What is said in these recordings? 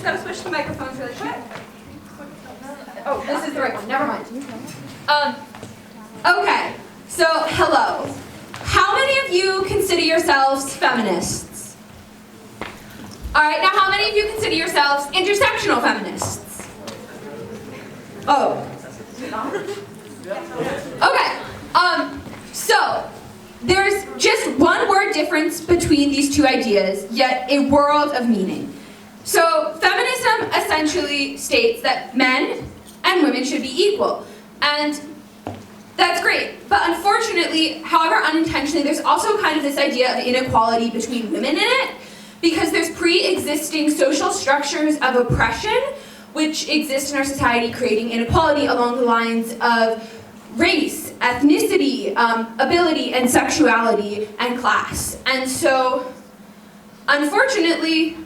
just gotta switch the microphones really quick. Oh, this is the right one. Never mind. Okay, so hello. How many of you consider yourselves feminists? All right, now how many of you consider yourselves intersectional feminists? Oh. Okay, so there's just one word difference between these two ideas, yet a world of meaning. So feminism essentially states that men and women should be equal, and that's great. But unfortunately, however unintentionally, there's also kind of this idea of inequality between women in it, because there's pre-existing social structures of oppression which exist in our society, creating inequality along the lines of race, ethnicity, ability, and sexuality, and class. And so, unfortunately,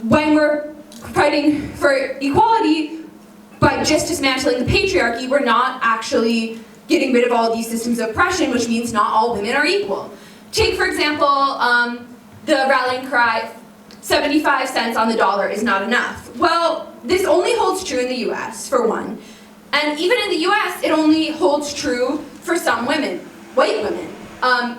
when we're fighting for equality by just dismantling the patriarchy, we're not actually getting rid of all of these systems of oppression, which means not all women are equal. Take, for example, the rallying cry, 75 cents on the dollar is not enough. Well, this only holds true in the US, for one. And even in the US, it only holds true for some women, white women.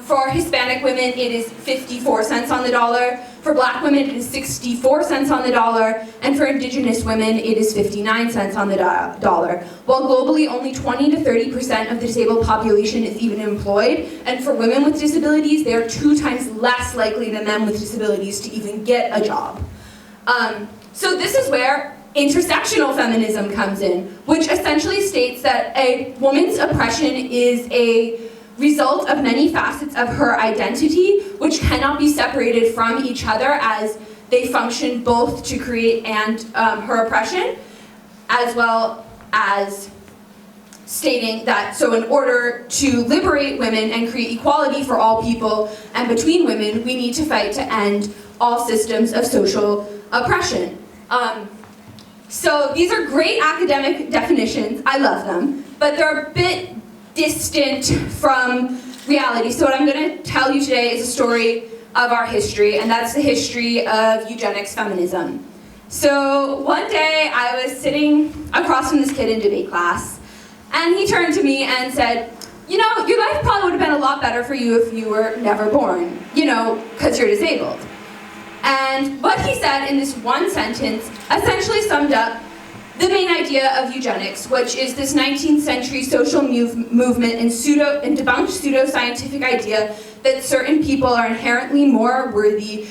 For Hispanic women, it is 54 cents on the dollar. For black women, it is 64 cents on the dollar. And for indigenous women, it is 59 cents on the dollar. While globally, only 20 to 30% of the disabled population is even employed. And for women with disabilities, they are 2 times less likely than men with disabilities to even get a job. So this is where intersectional feminism comes in, which essentially states that a woman's oppression is a result of many facets of her identity, which cannot be separated from each other as they function both to create and her oppression, as well as stating that, so in order to liberate women and create equality for all people and between women, we need to fight to end all systems of social oppression. So these are great academic definitions, I love them, but they're a bit distant from reality. So what I'm going to tell you today is a story of our history, and that's the history of eugenics feminism. So one day I was sitting across from this kid in debate class, and he turned to me and said, you know, your life probably would have been a lot better for you if you were never born, you know, because you're disabled. And what he said in this one sentence essentially summed up the main idea of eugenics, which is this 19th century social movement and debunked pseudo-scientific idea that certain people are inherently more worthy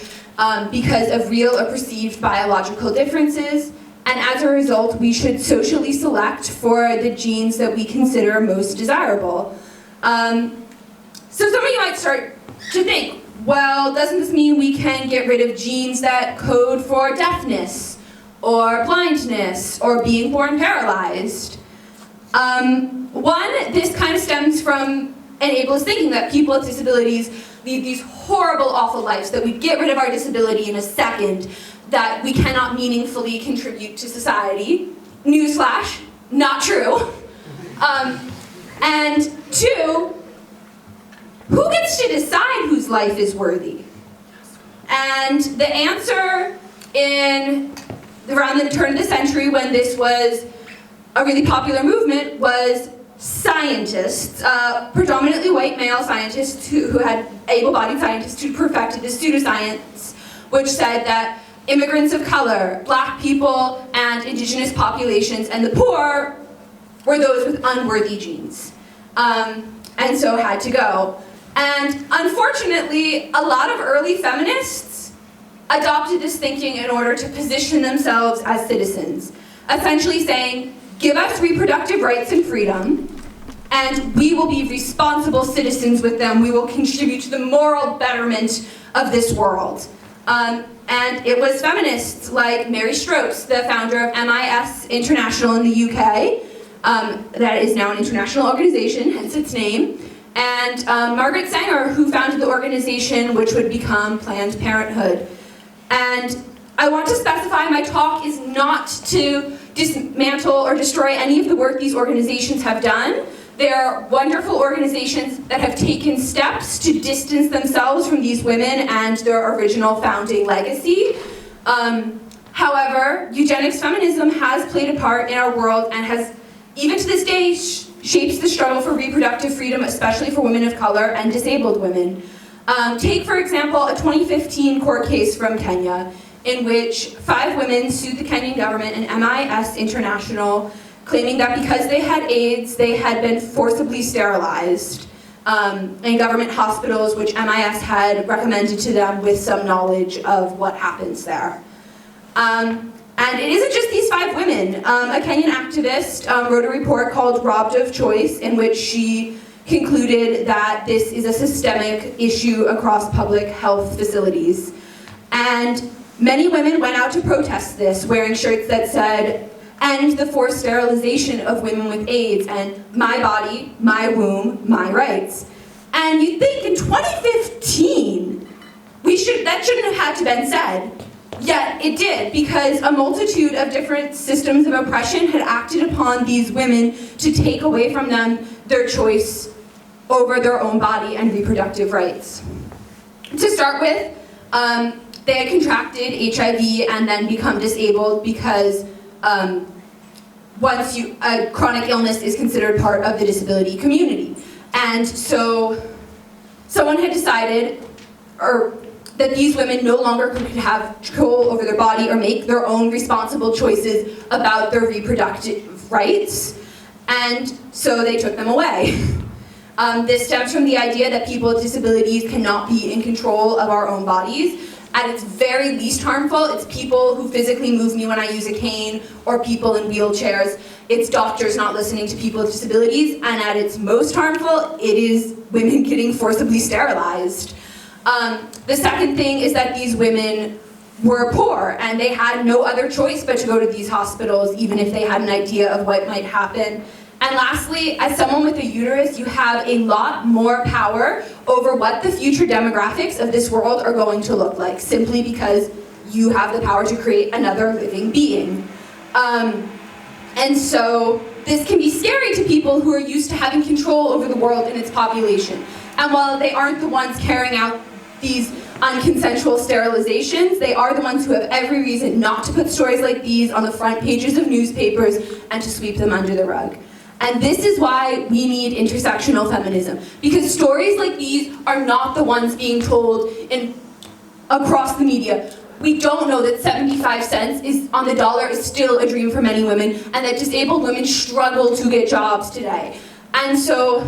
because of real or perceived biological differences, and as a result, we should socially select for the genes that we consider most desirable. So some of you might start to think, well, doesn't this mean we can get rid of genes that code for deafness, or blindness, or being born paralyzed? One, this kind of stems from an ableist thinking that people with disabilities lead these horrible, awful lives, that we get rid of our disability in a second, that we cannot meaningfully contribute to society. Newsflash, not true. And 2, who gets to decide whose life is worthy? And the answer around the turn of the century, when this was a really popular movement, was scientists, predominantly white male scientists who had able-bodied scientists who perfected this pseudoscience, which said that immigrants of color, black people, and indigenous populations, and the poor were those with unworthy genes, and so had to go. And unfortunately, a lot of early feminists adopted this thinking in order to position themselves as citizens, essentially saying, give us reproductive rights and freedom, and we will be responsible citizens with them. We will contribute to the moral betterment of this world. And it was feminists like Mary Strokes, the founder of MIS International in the UK, that is now an international organization, hence its name, and Margaret Sanger, who founded the organization which would become Planned Parenthood. And I want to specify my talk is not to dismantle or destroy any of the work these organizations have done. They're wonderful organizations that have taken steps to distance themselves from these women and their original founding legacy. However, eugenics feminism has played a part in our world and has, even to this day, shapes the struggle for reproductive freedom, especially for women of color and disabled women. Take, for example, a 2015 court case from Kenya in which 5 women sued the Kenyan government and MIS International, claiming that because they had AIDS, they had been forcibly sterilized in government hospitals, which MIS had recommended to them with some knowledge of what happens there. And it isn't just these 5 women. A Kenyan activist wrote a report called Robbed of Choice, in which she concluded that this is a systemic issue across public health facilities. And many women went out to protest this, wearing shirts that said, "End the forced sterilization of women with AIDS," and "My body, my womb, my rights." And you'd think in 2015, that shouldn't have had to been said. Yet it did, because a multitude of different systems of oppression had acted upon these women to take away from them their choice over their own body and reproductive rights. To start with, they had contracted HIV and then become disabled because a chronic illness is considered part of the disability community. And so someone had decided that these women no longer could have control over their body or make their own responsible choices about their reproductive rights, and so they took them away. This stems from the idea that people with disabilities cannot be in control of our own bodies. At its very least harmful, it's people who physically move me when I use a cane, or people in wheelchairs. It's doctors not listening to people with disabilities, and at its most harmful, it is women getting forcibly sterilized. The second thing is that these women were poor, and they had no other choice but to go to these hospitals, even if they had an idea of what might happen. And lastly, as someone with a uterus, you have a lot more power over what the future demographics of this world are going to look like, simply because you have the power to create another living being. And so this can be scary to people who are used to having control over the world and its population. And while they aren't the ones carrying out these unconsensual sterilizations, they are the ones who have every reason not to put stories like these on the front pages of newspapers and to sweep them under the rug. And this is why we need intersectional feminism, because stories like these are not the ones being told across the media. We don't know that 75 cents on the dollar is still a dream for many women, and that disabled women struggle to get jobs today. And so,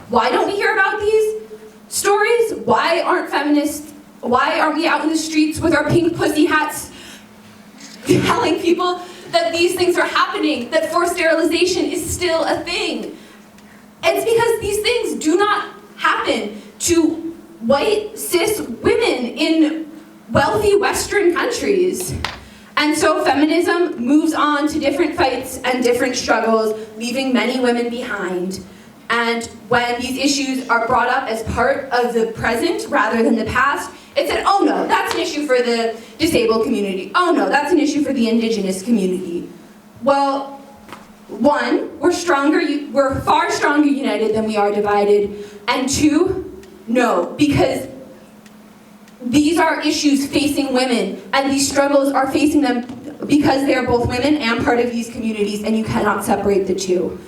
why don't we hear about these stories? Why aren't we out in the streets with our pink pussy hats telling people that these things are happening, that forced sterilization is still a thing? It's because these things do not happen to white, cis women in wealthy Western countries. And so feminism moves on to different fights and different struggles, leaving many women behind. And when these issues are brought up as part of the present rather than the past, it's said, oh no, that's an issue for the disabled community. Oh no, that's an issue for the indigenous community. Well, one, we're far stronger united than we are divided. And two, no, because these are issues facing women, and these struggles are facing them because they are both women and part of these communities, and you cannot separate the two.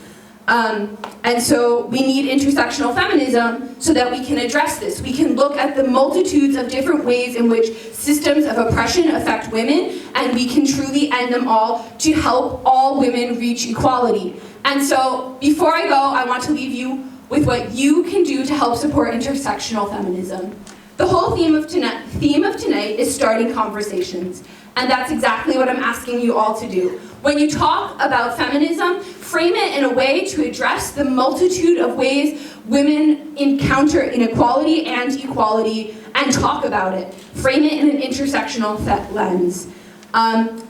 And so we need intersectional feminism so that we can address this. We can look at the multitudes of different ways in which systems of oppression affect women, and we can truly end them all to help all women reach equality. And so before I go, I want to leave you with what you can do to help support intersectional feminism. The whole theme of tonight is starting conversations, and that's exactly what I'm asking you all to do. When you talk about feminism, frame it in a way to address the multitude of ways women encounter inequality and equality, and talk about it. Frame it in an intersectional lens.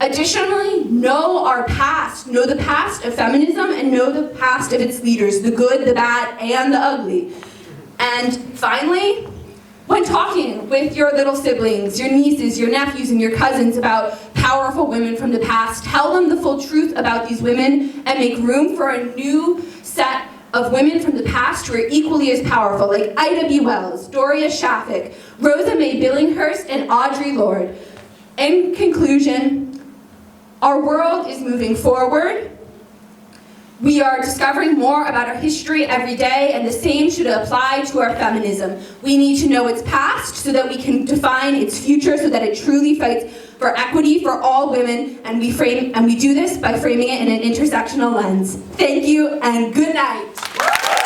Additionally, know our past. Know the past of feminism and know the past of its leaders, the good, the bad, and the ugly. And finally, when talking with your little siblings, your nieces, your nephews, and your cousins about powerful women from the past, tell them the full truth about these women and make room for a new set of women from the past who are equally as powerful, like Ida B. Wells, Doria Shafik, Rosa May Billinghurst, and Audre Lorde. In conclusion, our world is moving forward. We are discovering more about our history every day, and the same should apply to our feminism. We need to know its past so that we can define its future, so that it truly fights for equity for all women, and we do this by framing it in an intersectional lens. Thank you, and good night.